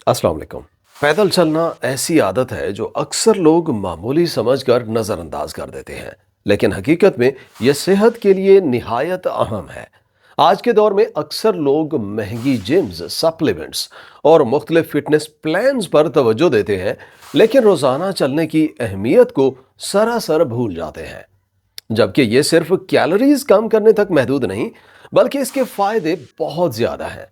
अस्सलाम वालेकुम। पैदल चलना ऐसी आदत है जो अक्सर लोग मामूली समझकर नज़रअंदाज कर देते हैं, लेकिन हकीकत में यह सेहत के लिए निहायत अहम है। आज के दौर में अक्सर लोग महंगी जिम्स, सप्लीमेंट्स और मुख्तलिफ फिटनेस प्लान्स पर तवज्जो देते हैं, लेकिन रोज़ाना चलने की अहमियत को सरासर भूल जाते हैं। जबकि ये सिर्फ कैलोरीज कम करने तक महदूद नहीं, बल्कि इसके फायदे बहुत ज़्यादा हैं।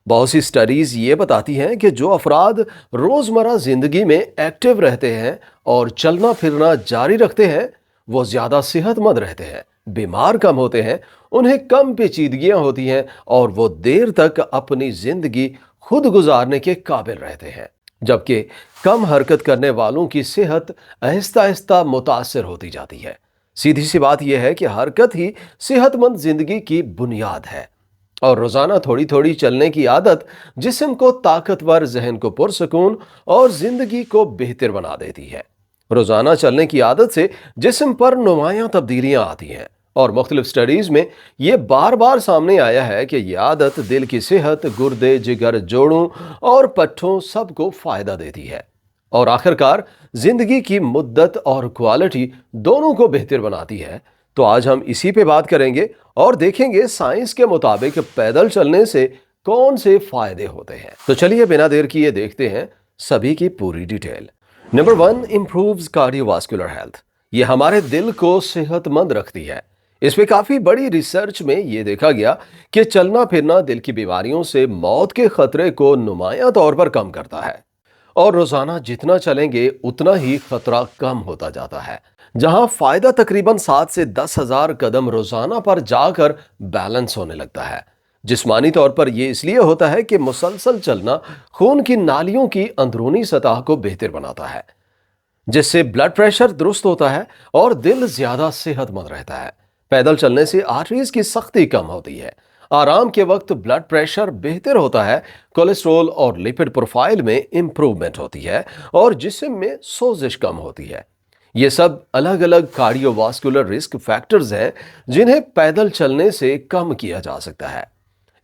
बहुत सी स्टडीज ये बताती हैं कि जो अफराद रोजमर्रा जिंदगी में एक्टिव रहते हैं और चलना फिरना जारी रखते हैं, वो ज्यादा सेहतमंद रहते हैं, बीमार कम होते हैं, उन्हें कम पेचीदगियां होती हैं और वो देर तक अपनी जिंदगी खुद गुजारने के काबिल रहते हैं। जबकि कम हरकत करने वालों की सेहत आहिस्ता आहिस्ता मुतासर होती जाती है। सीधी सी बात यह है कि हरकत ही सेहतमंद जिंदगी की बुनियाद है, और रोजाना थोड़ी थोड़ी चलने की आदत जिस्म को ताकतवर, जहन को पुरसकून और जिंदगी को बेहतर बना देती है। रोजाना चलने की आदत से जिस्म पर नुमायां तब्दीलियां आती हैं, और मुख्तलिफ स्टडीज में यह बार बार सामने आया है कि यह आदत दिल की सेहत, गुर्दे, जिगर, जोड़ों और पट्ठों सबको फायदा देती है, और आखिरकार जिंदगी की मुद्दत और क्वालिटी दोनों को बेहतर बनाती है। तो आज हम इसी पे बात करेंगे और देखेंगे साइंस के मुताबिक पैदल चलने से कौन से फायदे होते हैं। तो चलिए बिना देर किए देखते हैं सभी की पूरी detail. Number 1, improves cardiovascular health. ये हमारे दिल को सेहतमंद रखती है। इसमें काफी बड़ी रिसर्च में ये देखा गया कि चलना फिरना दिल की बीमारियों से मौत के खतरे को नुमायां तौर पर कम करता है, और रोजाना जितना चलेंगे उतना ही खतरा कम होता जाता है। जहां फायदा तकरीबन 7 से 10,000 कदम रोजाना पर जाकर बैलेंस होने लगता है। जिस्मानी तौर पर यह इसलिए होता है कि मुसलसल चलना खून की नालियों की अंदरूनी सतह को बेहतर बनाता है, जिससे ब्लड प्रेशर दुरुस्त होता है और दिल ज्यादा सेहतमंद रहता है। पैदल चलने से आर्टरीज की सख्ती कम होती है, आराम के वक्त ब्लड प्रेशर बेहतर होता है, कोलेस्ट्रॉल और लिपिड प्रोफाइल में इंप्रूवमेंट होती है, और जिस्म में सोजिश कम होती है। ये सब अलग अलग कार्डियोवास्कुलर रिस्क फैक्टर्स हैं जिन्हें पैदल चलने से कम किया जा सकता है।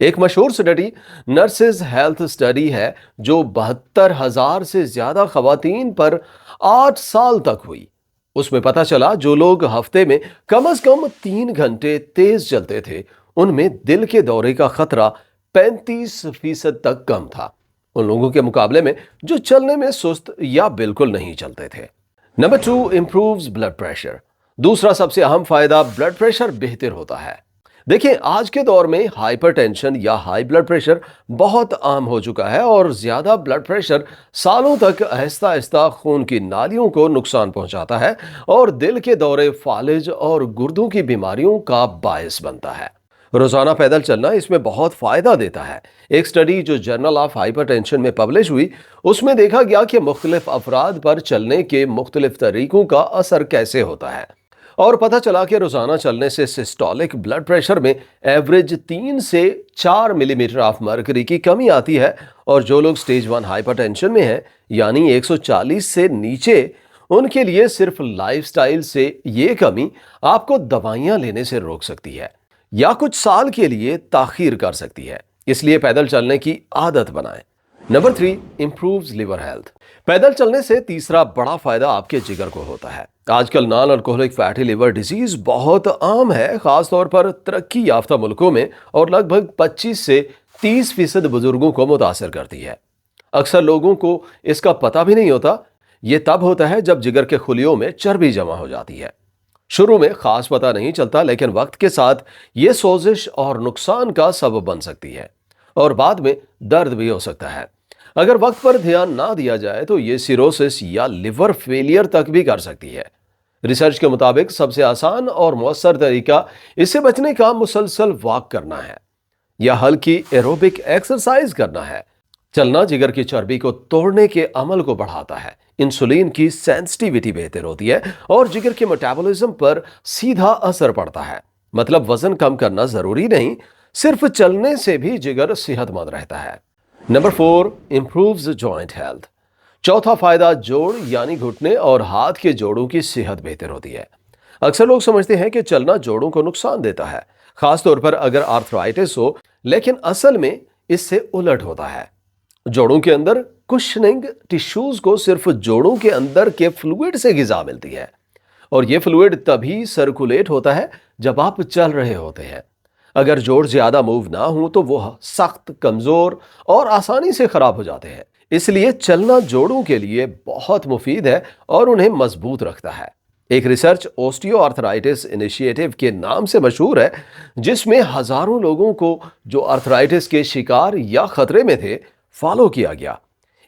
एक मशहूर स्टडी नर्सेज हेल्थ स्टडी है जो 72,000 से ज्यादा खवातीन पर 8 साल तक हुई। उसमें पता चला जो लोग हफ्ते में कम से कम 3 घंटे तेज चलते थे, उनमें दिल के दौरे का खतरा 35% तक कम था, उन लोगों के मुकाबले में जो चलने में सुस्त या बिल्कुल नहीं चलते थे। Number 2, improves blood pressure. दूसरा सबसे अहम फायदा ब्लड प्रेशर बेहतर होता है। देखिए, आज के दौर में हाइपरटेंशन या हाई ब्लड प्रेशर बहुत आम हो चुका है, और ज्यादा ब्लड प्रेशर सालों तक आहिस्ता आहिस्ता खून की नालियों को नुकसान पहुंचाता है और दिल के दौरे, फालिज और गुर्दों की बीमारियों का बायस बनता है। रोजाना पैदल चलना इसमें बहुत फायदा देता है। एक स्टडी जो जर्नल ऑफ हाइपरटेंशन में पब्लिश हुई, उसमें देखा गया कि मुख्तलिफ अफराद पर चलने के मुख्तलिफ तरीकों का असर कैसे होता है, और पता चला कि रोजाना चलने से सिस्टोलिक ब्लड प्रेशर में एवरेज 3 से 4 मिलीमीटर ऑफ मर्करी की कमी आती है, और जो लोग स्टेज 1 हाइपरटेंशन में हैं, यानी 140 से नीचे, उनके लिए सिर्फ लाइफस्टाइल से ये कमी आपको दवाइयां लेने से रोक सकती है या कुछ साल के लिए ताखीर कर सकती है। इसलिए पैदल चलने की आदत बनाएं। Number 3, improves liver health. पैदल चलने से तीसरा बड़ा फायदा आपके जिगर को होता है। आजकल non alcoholic fatty liver disease बहुत आम है, खासतौर पर तरक्की याफ्ता मुल्कों में, और लगभग 25 से 30% बुजुर्गों को मुतासर करती है। अक्सर लोगों को इसका पता भी नहीं होता। यह तब होता है जब जिगर के खुलियों में चर्बी जमा हो जाती है। शुरू में खास पता नहीं चलता, लेकिन वक्त के साथ ये सोजिश और नुकसान का सबब बन सकती है, और बाद में दर्द भी हो सकता है। अगर वक्त पर ध्यान ना दिया जाए तो ये सिरोसिस या लिवर फेलियर तक भी कर सकती है। रिसर्च के मुताबिक सबसे आसान और मौसर तरीका इससे बचने का मुसलसल वॉक करना है या हल्की एरोबिक एक्सरसाइज करना है। चलना जिगर की चर्बी को तोड़ने के अमल को बढ़ाता है, इंसुलिन की सेंसिटिविटी बेहतर होती है, और जिगर के मेटाबॉलिज्म पर सीधा असर पड़ता है। मतलब वजन कम करना जरूरी नहीं, सिर्फ चलने से भी जिगर सेहतमंद रहता है। Number 4, improves joint health. चौथा फायदा जोड़ यानी घुटने और हाथ के जोड़ों की सेहत बेहतर होती है। अक्सर लोग समझते हैं कि चलना जोड़ों को नुकसान देता है, खासतौर पर अगर आर्थराइटिस हो, लेकिन असल में इससे उलट होता है। जोड़ों के अंदर कुशनिंग टिश्यूज को सिर्फ जोड़ों के अंदर के फ्लूइड से ग़िज़ा मिलती है और ये फ्लूइड तभी सर्कुलेट होता है जब आप चल रहे होते हैं। अगर जोड़ ज्यादा मूव ना हो तो वो सख्त, कमजोर और आसानी से खराब हो जाते हैं। इसलिए चलना जोड़ों के लिए बहुत मुफीद है और उन्हें मजबूत रखता है। एक रिसर्च ओस्टियो आर्थराइटिस इनिशिएटिव के नाम से मशहूर है, जिसमें हजारों लोगों को जो आर्थराइटिस के शिकार या खतरे में थे फॉलो किया गया।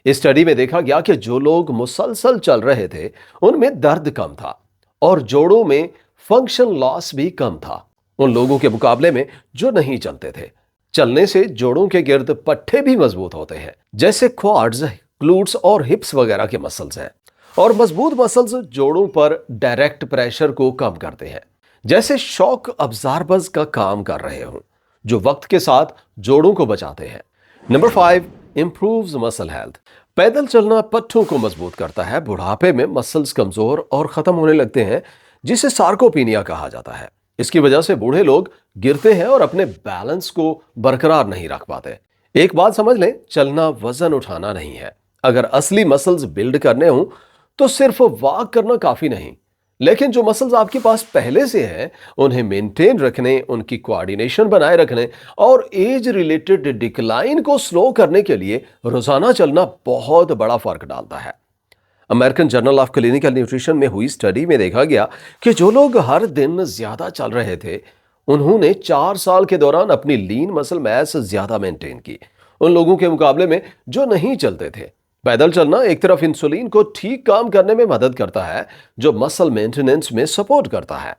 इस स्टडी में देखा गया कि जो लोग मुसलसल चल रहे थे उनमें दर्द कम था और जोड़ों में फंक्शन लॉस भी कम था उन लोगों के मुकाबले में जो नहीं चलते थे। चलने से जोड़ों के गिर्द पट्टे भी मजबूत होते हैं, जैसे क्वाड्स, ग्लूट्स और हिप्स वगैरह के मसल्स हैं। और मजबूत मसल्स जोड़ों पर डायरेक्ट प्रेशर को कम करते हैं, जैसे शॉक अब्जॉर्बर्स का काम कर रहे हों, जो वक्त के साथ जोड़ों को बचाते हैं। Number 5, improves muscle health. पैदल चलना पट्टों को मजबूत करता है। बुढ़ापे में मसल्स कमजोर और खत्म होने लगते हैं, जिसे सार्कोपीनिया कहा जाता है। इसकी वजह से बूढ़े लोग गिरते हैं और अपने बैलेंस को बरकरार नहीं रख पाते। एक बात समझ लें, चलना वजन उठाना नहीं है। अगर असली मसल्स बिल्ड करने हों तो सिर्फ वॉक करना काफी नहीं, लेकिन जो मसल्स आपके पास पहले से हैं उन्हें मेंटेन रखने, उनकी कोऑर्डिनेशन बनाए रखने और एज रिलेटेड डिक्लाइन को स्लो करने के लिए रोजाना चलना बहुत बड़ा फर्क डालता है। American journal of clinical nutrition में हुई स्टडी में देखा गया कि जो लोग हर दिन ज्यादा चल रहे थे उन्होंने 4 साल के दौरान अपनी लीन मसल मास ज्यादा मेंटेन की उन लोगों के मुकाबले में जो नहीं चलते थे। पैदल चलना एक तरफ इंसुलिन को ठीक काम करने में मदद करता है, जो मसल मेंटेनेंस में सपोर्ट करता है।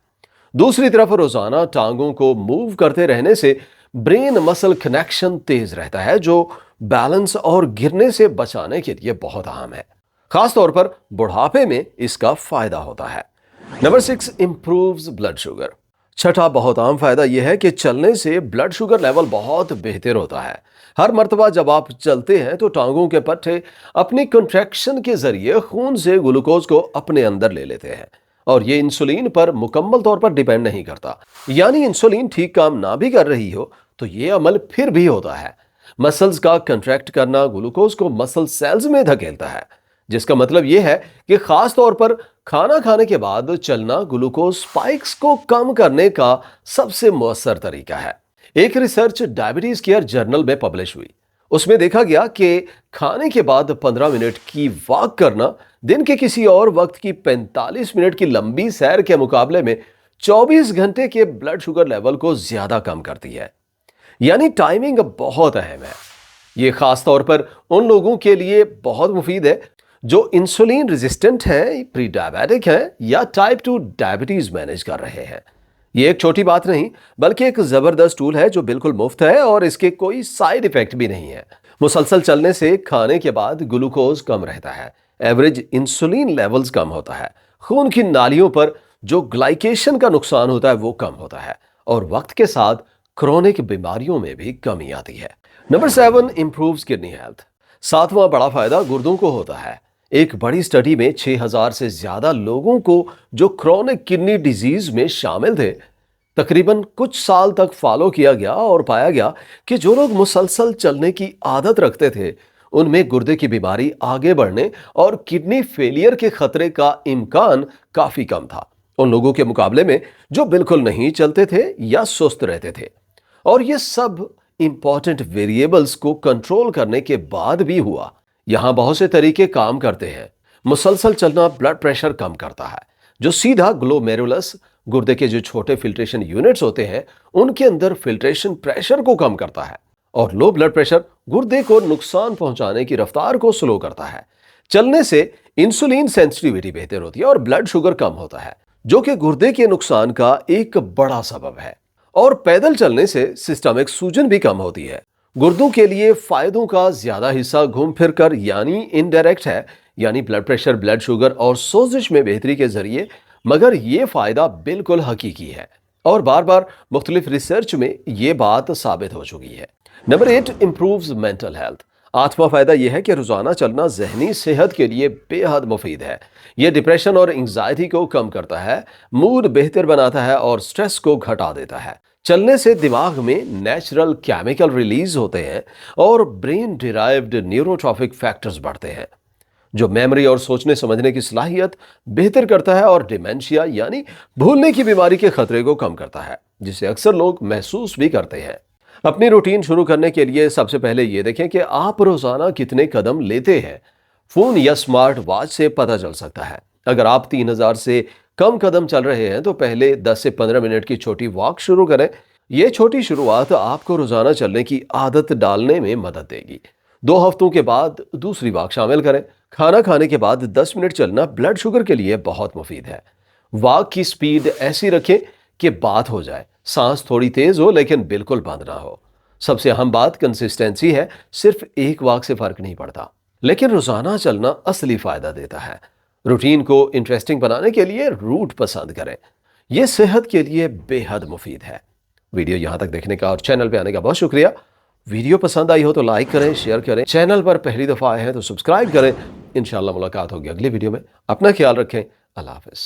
दूसरी तरफ रोजाना टांगों को मूव करते रहने से ब्रेन मसल कनेक्शन तेज रहता है, जो बैलेंस और गिरने से बचाने के लिए बहुत अहम है। खासतौर पर बुढ़ापे में इसका फायदा होता है। Number 6, improves blood sugar. छठा बहुत आम फायदा यह है कि चलने से ब्लड शुगर लेवल बहुत बेहतर होता है। हर मर्तबा जब आप चलते हैं तो टांगों के पट्टे अपनी कंट्रैक्शन के जरिए खून से ग्लूकोज को अपने अंदर ले लेते हैं और ये इंसुलिन पर मुकम्मल तौर पर डिपेंड नहीं करता। यानी इंसुलिन ठीक काम ना भी कर रही हो तो ये अमल फिर भी होता है। मसल्स का कंट्रैक्ट करना ग्लूकोज को मसल सेल्स में धकेलता है, जिसका मतलब यह है कि खास तौर पर खाना खाने के बाद चलना ग्लूकोज स्पाइक्स को कम करने का सबसे मौसर तरीका है। एक रिसर्च डायबिटीज केयर जर्नल में पब्लिश हुई। उसमें देखा गया कि खाने के बाद 15 मिनट की वॉक करना दिन के किसी और वक्त की 45 मिनट की लंबी सैर के मुकाबले में 24 घंटे के ब्लड शुगर लेवल को ज्यादा कम करती है। यानी टाइमिंग बहुत अहम है। ये खास तौर पर उन लोगों के लिए बहुत मुफीद है जो इंसुलिन रेजिस्टेंट हैं, प्री डायबिटिक हैं या टाइप 2 डायबिटीज मैनेज कर रहे हैं। ये एक छोटी बात नहीं बल्कि एक जबरदस्त टूल है जो बिल्कुल मुफ्त है और इसके कोई साइड इफेक्ट भी नहीं है। मुसलसल चलने से खाने के बाद ग्लूकोज कम रहता है, एवरेज इंसुलिन लेवल्स कम होता है, खून की नालियों पर जो ग्लाइकेशन का नुकसान होता है वो कम होता है और वक्त के साथ क्रोनिक बीमारियों में भी कमी आती है। Number 7, improves kidney health. सातवां बड़ा फायदा गुर्दों को होता है। एक बड़ी स्टडी में 6000 से ज्यादा लोगों को जो क्रोनिक किडनी डिजीज में शामिल थे तकरीबन कुछ साल तक फॉलो किया गया और पाया गया कि जो लोग मुसलसल चलने की आदत रखते थे उनमें गुर्दे की बीमारी आगे बढ़ने और किडनी फेलियर के खतरे का इम्कान काफी कम था उन लोगों के मुकाबले में जो बिल्कुल नहीं चलते थे या सुस्त रहते थे। और ये सब इंपॉर्टेंट वेरिएबल्स को कंट्रोल करने के बाद भी हुआ। यहां बहुत से तरीके काम करते हैं। मुसलसल चलना ब्लड प्रेशर कम करता है, जो सीधा ग्लोमेरुलस गुर्दे के जो छोटे फिल्ट्रेशन यूनिट्स होते हैं उनके अंदर फिल्ट्रेशन प्रेशर को कम करता है। और लो ब्लड प्रेशर गुर्दे को नुकसान पहुंचाने की रफ्तार को स्लो करता है। चलने से इंसुलिन सेंसिटिविटी बेहतर होती है और ब्लड शुगर कम होता है, जो कि गुर्दे के नुकसान का एक बड़ा सबब है। और पैदल चलने से सिस्टमिक सूजन भी कम होती है। गुर्दों के लिए फायदों का ज्यादा हिस्सा घूम फिर कर यानी इनडायरेक्ट है, यानी ब्लड प्रेशर, ब्लड शुगर और सोजिश में बेहतरी के जरिए, मगर यह फायदा बिल्कुल हकीकी है और बार बार मुख्तलिफ रिसर्च में यह बात साबित हो चुकी है। Number 8, improves mental health. आठवां फायदा यह है कि रोजाना चलना जहनी सेहत के लिए बेहद मुफीद है। यह डिप्रेशन और एंग्जाइटी को कम करता है, मूड बेहतर बनाता है और स्ट्रेस को घटा देता है। चलने से दिमाग में नेचुरल केमिकल रिलीज होते हैं और ब्रेन डिराइव्ड न्यूरोट्रॉफिक फैक्टर्स बढ़ते हैं, जो मेमोरी और सोचने समझने की सलाहियत बेहतर करता है और डिमेंशिया यानी भूलने की बीमारी के खतरे को कम करता है, जिसे अक्सर लोग महसूस भी करते हैं। अपनी रूटीन शुरू करने के लिए सबसे पहले ये देखें कि आप रोजाना कितने कदम लेते हैं। फोन या स्मार्ट वॉच से पता चल सकता है। अगर आप 3000 से कम कदम चल रहे हैं तो पहले 10 से 15 मिनट की छोटी वॉक शुरू करें। यह छोटी शुरुआत आपको रोजाना चलने की आदत डालने में मदद देगी। 2 हफ्तों के बाद दूसरी वॉक शामिल करें। खाना खाने के बाद 10 मिनट चलना ब्लड शुगर के लिए बहुत मुफीद है। वॉक की स्पीड ऐसी रखें कि बात हो जाए, सांस थोड़ी तेज हो लेकिन बिल्कुल बंद ना हो। सबसे अहम बात कंसिस्टेंसी है, सिर्फ एक वॉक से फर्क नहीं पड़ता, लेकिन रोजाना चलना असली फायदा देता है। रूटीन को इंटरेस्टिंग बनाने के लिए रूट पसंद करें, यह सेहत के लिए बेहद मुफीद है। वीडियो यहां तक देखने का और चैनल पे आने का बहुत शुक्रिया। वीडियो पसंद आई हो तो लाइक करें, शेयर करें। चैनल पर पहली दफा आए हैं तो सब्सक्राइब करें। इंशाल्लाह मुलाकात होगी अगली वीडियो में। अपना ख्याल रखें। अल्लाह हाफिज।